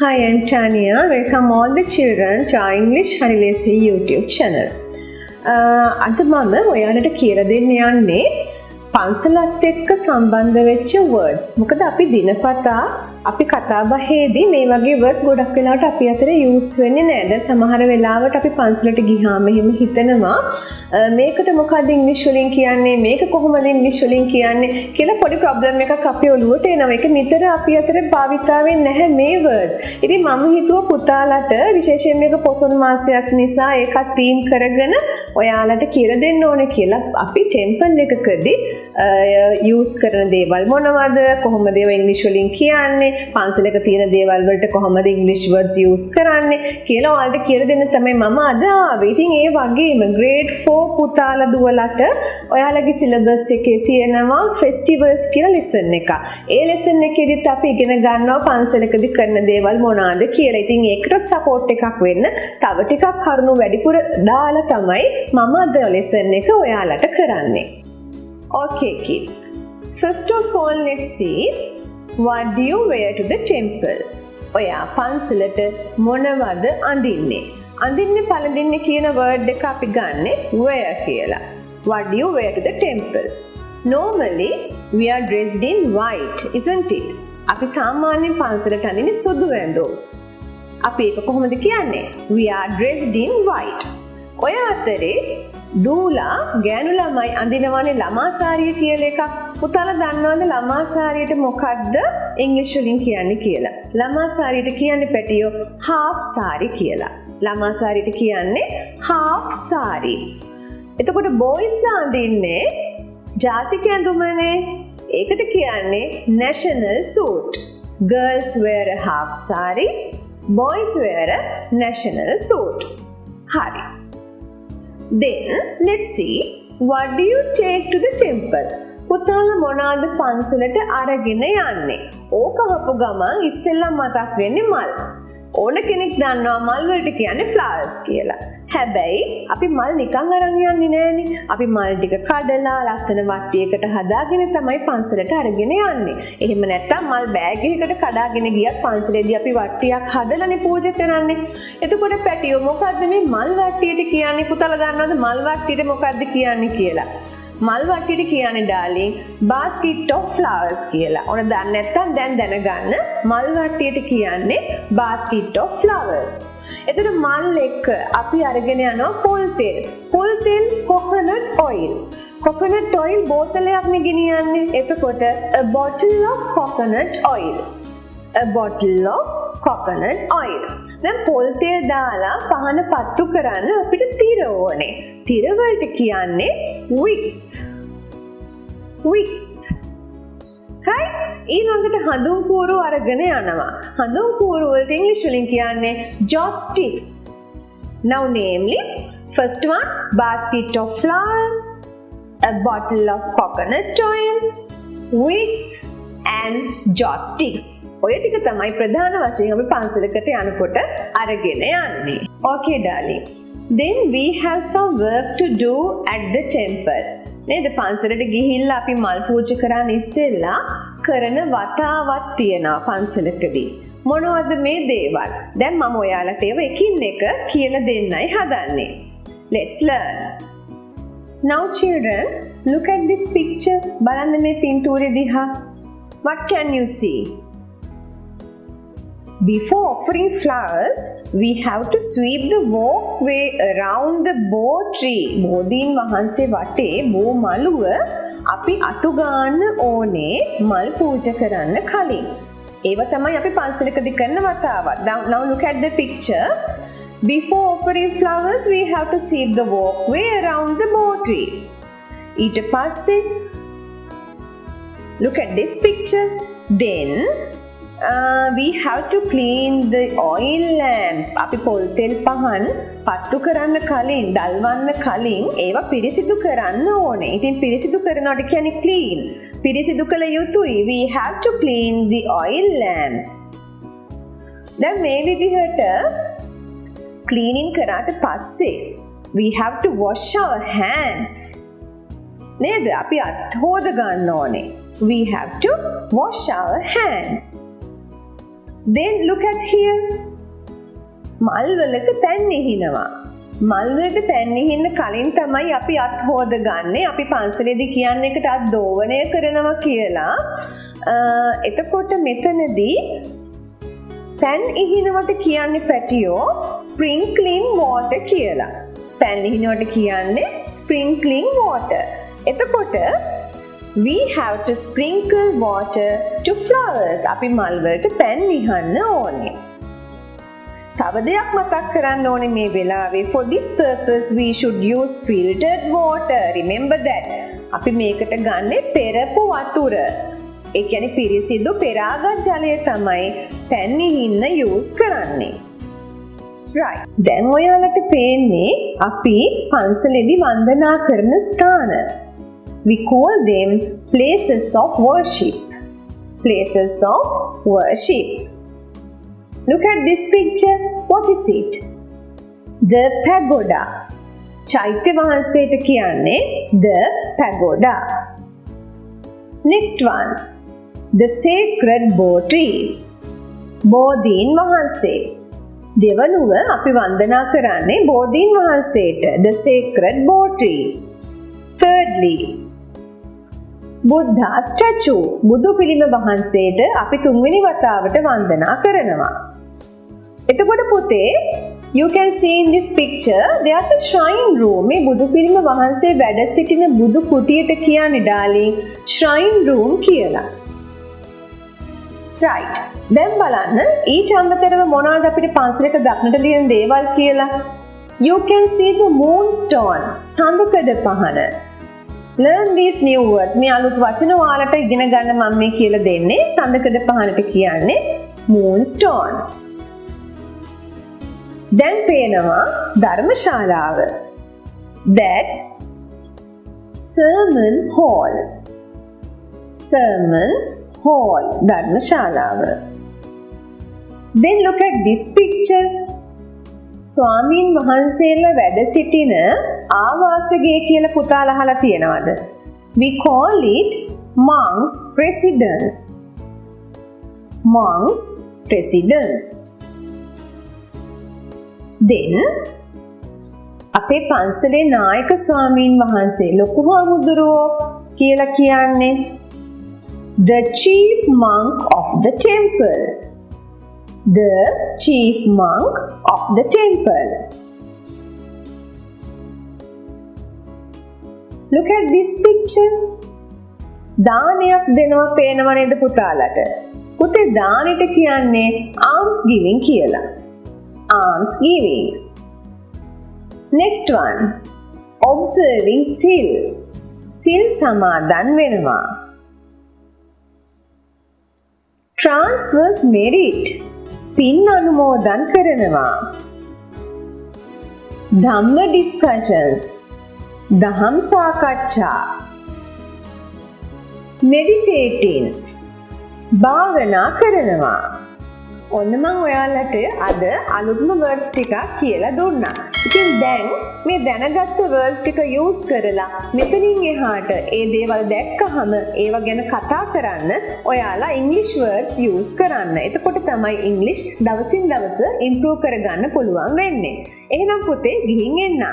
Hi, I'm Tania. Welcome all the children to our English LESIYI YouTube channel. අද මම ඔයාලට කියලා දෙන්න යන්නේ පන්සලත් එක්ක සම්බන්ධ වෙච්ච words. මොකද අපි දිනපතා අපි කතා බහේදී මේ වගේ words ගොඩක් වෙලාවට අපි අතර use වෙන්නේ නැහැ. දැන් සමහර වෙලාවට අපි පන්සලට ගියාම එහෙම හිතනවා මේකට මොකක්ද ඉංග්‍රීසි වලින් කියන්නේ මේක කොහොමද ඉංග්‍රීසි වලින් කියන්නේ කියලා පොඩි ප්‍රොබ්ලම් එකක් අපේ ඔළුවට එනවා. ඒක නිතර අපි අතර භාවිතා වෙන්නේ නැහැ මේ words. ඉතින් මම හිතුවා පුතාලට විශේෂයෙන් මේක පොසොන් මාසයක් නිසා ඒකත් තීම් කරගෙන ඔයාලට කියලා දෙන්න ඕනේ කියලා අපි ටෙම්පල් එකකදී use කරන දේවල් මොනවද කොහොමද ඒවා ඉංග්‍රීසි වලින් කියන්නේ පන්සලක තියෙන දේවල් වලට කොහොමද ඉංග්‍රීසි words use කරන්නේ කියලා ඔයාලට කියලා දෙන්න තමයි මම අද ආවේ. ඉතින් ඒ වගේම grade 4 පුතාලා දුවලට ඔයාලගේ syllabus එකේ තියෙනවා festivals කියලා lesson එක. ඒ lesson එකේදීත් අපි ඉගෙන ගන්නවා පන්සලකදී කරන දේවල් මොනවාද කියලා. ඉතින් ඒකටත් support එකක් වෙන්න තව ටිකක් කරුණු වැඩිපුර දාලා තමයි මම අද lesson එක ඔයාලට කරන්නේ. Okay kids. First of all let's see what do you wear to the temple? ඔයා පන්සලට මොනවද අඳින්නේ? අඳින්නේ පළඳින්නේ කියන word එක අපි ගන්නෙ wear කියලා. What do you wear to the temple? Normally we are dressed in white, isn't it? අපි සාමාන්‍යයෙන් පන්සලට අඳින්නේ සුදු ඇඳුම්. අපි ඒක කොහොමද කියන්නේ? We are dressed in white. ඔය අතරේ දූලා ගෑනු ළමයි අඳිනවනේ ළමා සාරිය කියලා එකක්. පුතාලා දන්නවද ළමා සාරියට මොකක්ද ඉංග්‍රීසි වලින් කියන්නේ කියලා? ළමා සාරියට කියන්නේ පැටියෝ half saree කියලා. ළමා සාරියට කියන්නේ half saree. එතකොට boys අඳින්නේ ජාතික ඇඳුමනේ. ඒකට කියන්නේ national suit. Girls wear a half saree, boys wear a national suit. හරි. Then let's see what do you take to the temple? පුතාලා මොනවාද පන්සලට අරගෙන යන්නේ? ඕක අහපු ගමන් ඉස්සෙල්ලා මතක් වෙන්නේ මල්. ඕන කෙනෙක් දන්නවා මල් වලට කියන්නේ flowers කියලා. හැබැයි අපි මල් නිකන් අරන් යන්නේ නෑනේ. අපි මල් ටික කඩලා ලස්සන වට්ටියකට හදාගෙන තමයි පන්සලට අරගෙන යන්නේ. එහෙම නැත්නම් මල් බෑග් එකකට කඩාගෙන ගියත් පන්සලේදී අපි වට්ටියක් හදලානේ පූජා කරන්නේ. එතකොට පැටියෝ මොකද්ද මේ මල් වට්ටියට කියන්නේ? පුතාලා දන්නවද මල් වට්ටියට මොකද්ද කියන්නේ කියලා? මල් වට්ටියට කියන්නේ darling basket of flowers කියලා. ඕන දන්නේ නැත්නම් දැන් දැනගන්න මල් වට්ටියට කියන්නේ basket of flowers. එතකොට මල් එක්ක අපි අරගෙන යනවා පොල් තෙල්. පොල් තෙල් coconut oil. coconut oil බෝතලයක් නේ ගෙනියන්නේ. එතකොට a bottle of coconut oil. a bottle of coconut oil. දැන් පොල් තෙල් දාලා පහන පත්තු කරන්න අපිට තිර ඕනේ. තිර වලට කියන්නේ wicks. wicks. හරි? ඊළඟට හඳුන් කූරු අරගෙන යනවා. හඳුන් කූරු වලට ඉංග්‍රීසි වලින් කියන්නේ joss sticks. Now namely first one basket of flowers, a bottle of coconut oil, wicks and joss sticks. ඔය ටික තමයි ප්‍රධාන වශයෙන් අපි පන්සලකට යනකොට අරගෙන යන්නේ. Okay darling. Then we have some work to do at the temple. නේද? පන්සලට ගිහිල්ලා අපි මල් පූජා කරන්න ඉස්සෙල්ලා කරන වතාවක් තියෙනවා පන්සලකදී. මොනවද මේ දේවල්? දැන් මම ඔයාලට ඒව එකින් එක කියලා දෙන්නයි හදන්නේ. Let's learn. Now children, look at this picture. බලන්න මේ පින්තූරය දිහා. What can you see? Before offering flowers, we have to sweep the walkway around the bo tree. බෝධීන් වහන්සේ වටේ බෝ මළුව අපි අතු ගන්න ඕනේ මල් පූජා කරන්න කලින්. ඒව තමයි අපි පන්සලකදී කරන වතාවක්. Now look at the picture. Before offering flowers, we have to sweep the walkway around the bo tree. ඊට පස්සේ look at this picture. Then we have to clean the oil lamps. අපි පොල් තෙල් පහන් පත්තු කරන්න කලින්, දල්වන්න කලින් ඒවා පිරිසිදු කරන්න ඕනේ. ඉතින් පිරිසිදු කරනකොට කියන්නේ clean. පිරිසිදු කළ යුතුයි. We have to clean the oil lamps. දැන් මේ විදිහට cleaning කරාට පස්සේ we have to wash our hands. නේද? අපි අත් හොද ගන්න ඕනේ. We have to wash our hands. Then look at here. මල් වලට පැන් ඉහිනවා. මල් වලට පැන් ඉහින්න කලින් තමයි අපි අත් හොදගන්නේ. අපි පන්සලේදී කියන්නේ එකට අත් දෝවණය කරනවා කියලා. එතකොට මෙතනදී පැන් ඉහිනවට කියන්නේ පැටියෝ sprinkling water කියලා. පැන් ඉහිනවට කියන්නේ sprinkling water. එතකොට we have to sprinkle water to flowers. අපි මල් වලට පැන් ඉහන්න ඕනේ. තව දෙයක් මතක් කරන්න ඕනේ මේ වෙලාවේ. For this purpose we should use filtered water. Remember that. අපි මේකට ගන්නේ පෙරපු වතුර. ඒ කියන්නේ පිරිසිදු පෙරාගත් ජලය තමයි පැන් ඉහින්න use කරන්නේ. Right. දැන් ඔයාලට පේන්නේ අපි පන්සලේදී වන්දනා කරන ස්ථාන. We call them places of worship. Places of worship. Look at this picture. What is it? The pagoda. චෛත්‍ය වහන්සේට කියන්නේ the pagoda. Next one. The sacred bow tree. බෝධීන් වහන්සේ. දෙවනුව අපි වන්දනා කරන්නේ බෝධීන් වහන්සේට. The sacred bow tree. Thirdly. Buddha statue. බුදු පිළිම වහන්සේට අපි තුන්වෙනි වතාවට වන්දනා කරනවා. එතකොට පුතේ, you can see in this picture there's a shrine room. මේ බුදු පිළිම වහන්සේ වැඩ සිටින බුදු කුටියට කියන්නේ darling shrine room කියලා. Right. දැන් බලන්න ඊට අමතරව මොනවද අපිට පන්සලක දක්නට ලියන දේවල් කියලා. You can see the moonstone. සඳකඩ පහන. Learn these new words. මේ අලුත් වචන ඔයාලට ඉගෙන ගන්න මම මේ කියලා දෙන්නේ. සඳකඩ පහනට කියන්නේ moonstone. දැන් පේනවා ධර්මශාලාව. That's sermon hall. Sermon hall. ධර්මශාලාව. Then look at this picture. ස්වාමීන් වහන්සේලා වැඩ සිටින ආවාසගය කියලා පුතාලා අහලා තියෙනවද? We call it monks' residence. Monks' residence. Then අපේ පන්සලේ නායක ස්වාමීන් වහන්සේ ලොකු හාමුදුරුවෝ කියලා කියන්නේ the chief monk of the temple. The chief monk of the temple. Look at this picture. දානයක් දෙනවා පේනව නේද පුතාලට? පුතේ දානෙට කියන්නේ alms giving කියලා. Alms giving. Next one. Observing seal. Seal සමාදන් වෙනවා. Transfers merit. පින් අනුමෝදන් කරනවා. ධම්ම discussions. දහම් සාකච්ඡා. Meditating. භාවනා කරනවා. ඔන්න මම ඔයාලට අද අලුත්ම words ටිකක් කියලා දුන්නා. ඉතින් දැන් මේ දැනගත්ත words ටික use කරලා මෙතනින් එහාට ඒ දේවල් දැක්කහම ඒව ගැන කතා කරන්න ඔයාලා English words use කරන්න. එතකොට තමයි English දවසින් දවස improve කරගන්න පුළුවන් වෙන්නේ. එහෙනම් පුතේ ගිහින් එන්න.